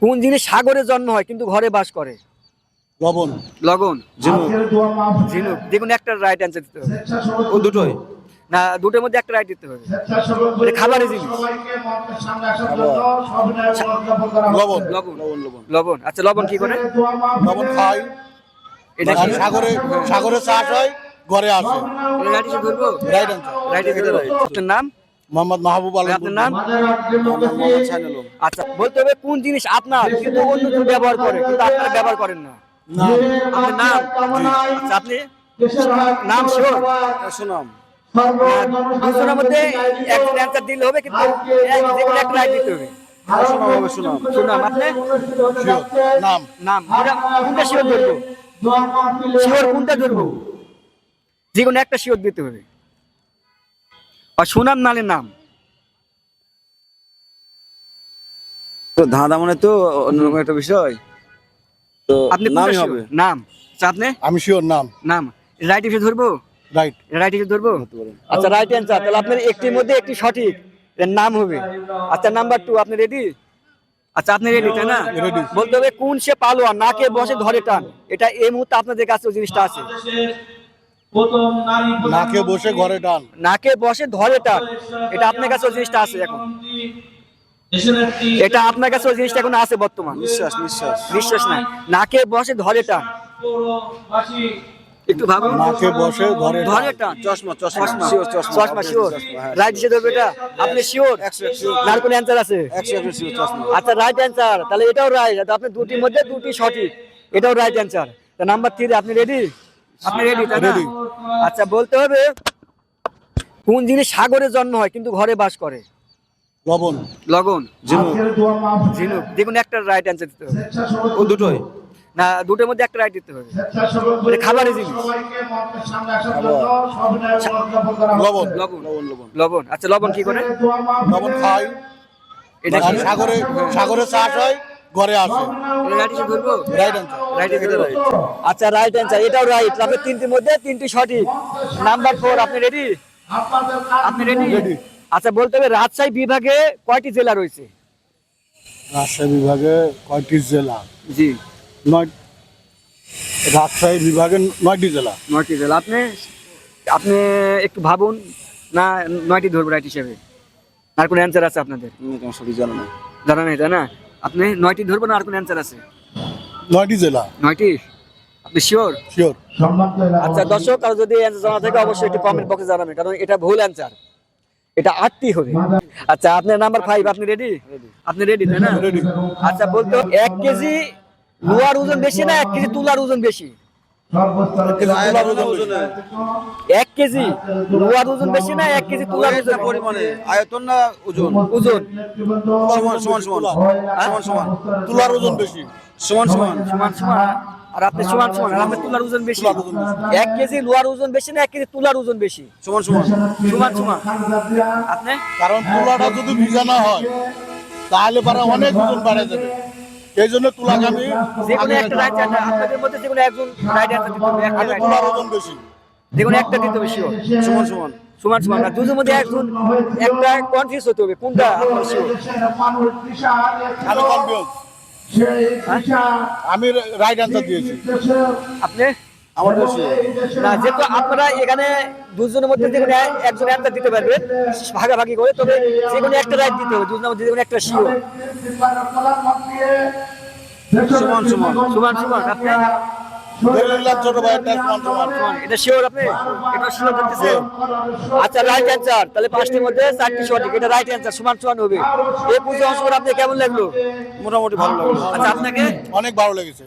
কোন জিনিস সাগরে জন্ম হয় কিন্তু ঘরে বাস করে? লবণ। লগন। ঝিনুক। ঝিনুক। দেখুন একটা রাইট অ্যান্সার দিতে হবে। ও দুটোই। না, দুটোর মধ্যে একটা রাইট দিতে হবে। এটা খাবারের জিনিস। লবণ। লবণ। লবণ লবণ। লবণ। আচ্ছা, লবণ কি করে? লবণ খাই। এটা আর কি? সাগরে চাষ হয়, ঘরে আসে। এটা রাইট হিসেবে ধরবো? Right answer. রাইট হিসেবে ধরবো। আপনার নাম? মোহাম্মদ মাহবুব আলম। আপনার নাম? মোহাম্মদ সাইনুল আলম। আচ্ছা, বলতে হবে কোন জিনিস আপনার কিন্তু অন্য কেউ ব্যবহার করে কিন্তু আপনারা ব্যবহার করেন না। নাম। আপনার নাম? আচ্ছা, আপনি নাম শিওর? সুনাম। দুজনের মধ্যে একজন অ্যান্সার দিলে হবে কিন্তু যে কোনো একটা রাইট দিতে হবে। সুনাম হবে সুনাম। সুনাম। আপনি? শিওর। নাম। নাম। কোনটা শিওর ধরবো? শিওর কোনটা ধরবো? যে কোনো একটা শিওর দিতে হবে। আর সুনাম নালে নাম। তো ধাঁধা মানে তো অন্যরকম একটা বিষয়, তো আপনি নামই কোনটা হবে। শিওর? নাম। আচ্ছা, আপনি? আমি শিওর নাম। নাম। রাইট হিসেবে ধরবো? রাইট। রাইট হিসেবে ধরবো? ধরতে পারেন। আচ্ছা, রাইট অ্যান্সার। তাহলে আপনার একটির মধ্যে একটি সঠিক, এর নাম হবে। আচ্ছা, নাম্বার 2, আপনি রেডি? আচ্ছা, আপনি রেডি তাই না? Ready. বলতে হবে কোন সে পালোয়ান নাকে বসে ধরে টান। এটা এই মুহূর্তে আপনাদের কাছে ওই জিনিসটা আছে। নাকে বসে ঘরে টান। নাকে বসে ধরে টান, এটা আপনার কাছে ওই জিনিসটা আছে এখন। এটা আপনার কাছে ওই জিনিসটা এখন আছে বর্তমান। নিঃশ্বাস নিঃশ্বাস। বিশ্বাস না, নাকে বসে ধরে টান। একটু ভাবুন। নাকে বসে ঘরে টান। ধরে টান। চশমা চশমা চশমা। শিওর চশমা। চশমা শিওর। হ্যাঁ, রাইট হিসেবে ধরবে এটা? আপনি শিওর? 100 শিওর। আর কোন অ্যান্সার আছে? 100 শিওর চশমা। আচ্ছা, রাইট অ্যান্সার। তাহলে এটাও রাইট। আপনার দুটির মধ্যে দুটি সঠিক, এটাও রাইট অ্যান্সার। তা নাম্বার 3, আপনি রেডি? আপনি রেডি তাই না? Ready. আচ্ছা, বলতে হবে কোন জিনিস সাগরে জন্ম হয় কিন্তু ঘরে বাস করে? লবণ। লগন। ঝিনুক। ঝিনুক। দেখুন একটা রাইট অ্যান্সার দিতে হবে। ও দুটোই। না, দুটোর মধ্যে একটা রাইট দিতে হবে। এটা খাবারের জিনিস। লবণ। লবণ। লবণ লবণ। লবণ। আচ্ছা, লবণ কি করে? লবণ খাই। এটা আর কি? সাগরে চাষ হয়, ঘরে আসে। এটা রাইট হিসেবে ধরবো? Right answer. রাইট হিসেবে ধরবো। আচ্ছা, রাইট অ্যান্সার। এটাও রাইট। আপনার তিনটির মধ্যে তিনটি সঠিক। নাম্বার 4, আপনি রেডি? আপনি রেডি? Ready. আচ্ছা, বলতে হবে রাজশাহী বিভাগে কয়টি জেলা রয়েছে? রাজশাহী বিভাগে কয়টি জেলা? জি, 9। রাজশাহী বিভাগে 9টি জেলা। 9টি জেলা। আপনি আপনি একটু ভাবুন। না, 9টি ধরবো রাইট হিসেবে? আর কোন অ্যান্সার আছে আপনাদের? তোমার সঠিক জানো না। জানা নেই তাই না? আপনি 9টি ধরবো না আর কোন অ্যান্সার আছে? 9টি জেলা। 9টি? আপনি শিওর? শিওর। আচ্ছা, দর্শক, কারো যদি অ্যান্সার জানা থাকে অবশ্যই একটু কমেন্ট বক্সে জানাবেন, কারণ এটা ভুল অ্যান্সার। এটা 8টি হবে। আচ্ছা, আপনার নাম্বার 5, আপনি রেডি? আপনি রেডি তাই না? Ready. আচ্ছা, বলতে 1 কেজি লোহার ওজন বেশি না 1 কেজি তুলার ওজন বেশি? তুলার ওজন বেশি। 1 কেজি লোহার ওজন বেশি না 1 কেজি তুলার ওজন? পরিমাণে আয়তন না ওজন? ওজন। সমান সমান সমান সমান সমান। তুলার ওজন বেশি। সমান সমান। সমান সমান। আর আপনি সমান সমান, আর আপনার তুলার ওজন বেশি। 1 কেজি লোহার ওজন বেশি না 1 কেজি তুলার ওজন বেশি? সমান সমান। সমান সমান। আপনি? কারণ তুলাটা যদি ভিজানো হয় তাহলে পরে অনেক ওজন বাড়ে যাবে। এই জন্য তুলাকে আমি যে কোনো একটা রাইট অ্যান্সার, আপনাদের মধ্যে যে কোনো একজন রাইট অ্যান্সার দিতে হবে। একটা right। তুলার ওজন বেশি। যে কোনো একটা দিতে হবে শিওর। সমান সমান। সমান সমান। আর দুজনের মধ্যে একজন একটা কনফিউজ হতে হবে, কোনটা আপনার শিওর? আমি কনফিউজ। আমি রাইট অ্যান্সার দিয়েছি। আপনি? আমার বেশি। না, যেহেতু আপনারা এখানে দুজনের মধ্যে যে কোনো একজন অ্যান্সার দিতে পারবেন ভাগাভাগি করে, তবে যে কোনো একটা রাইট দিতে হবে, দুজনের মধ্যে যে কোনো একটা শিওর। সমান সমান। সমান সমান। আপনি? ধরে নিলাম ছোট ভাইয়েরটা সমান সমান। এটা শিওর? আপনি এটা শিওর করতেছেন? আচ্ছা, রাইট অ্যান্সার। তাহলে 5টির মধ্যে 4টি সঠিক, এটা রাইট অ্যান্সার। সমান সমান হবে। এই পুজো অংশ করে আপনি কেমন লাগলো? মোটামুটি ভালো লাগলো। আচ্ছা, আপনাকে? অনেক ভালো লেগেছে।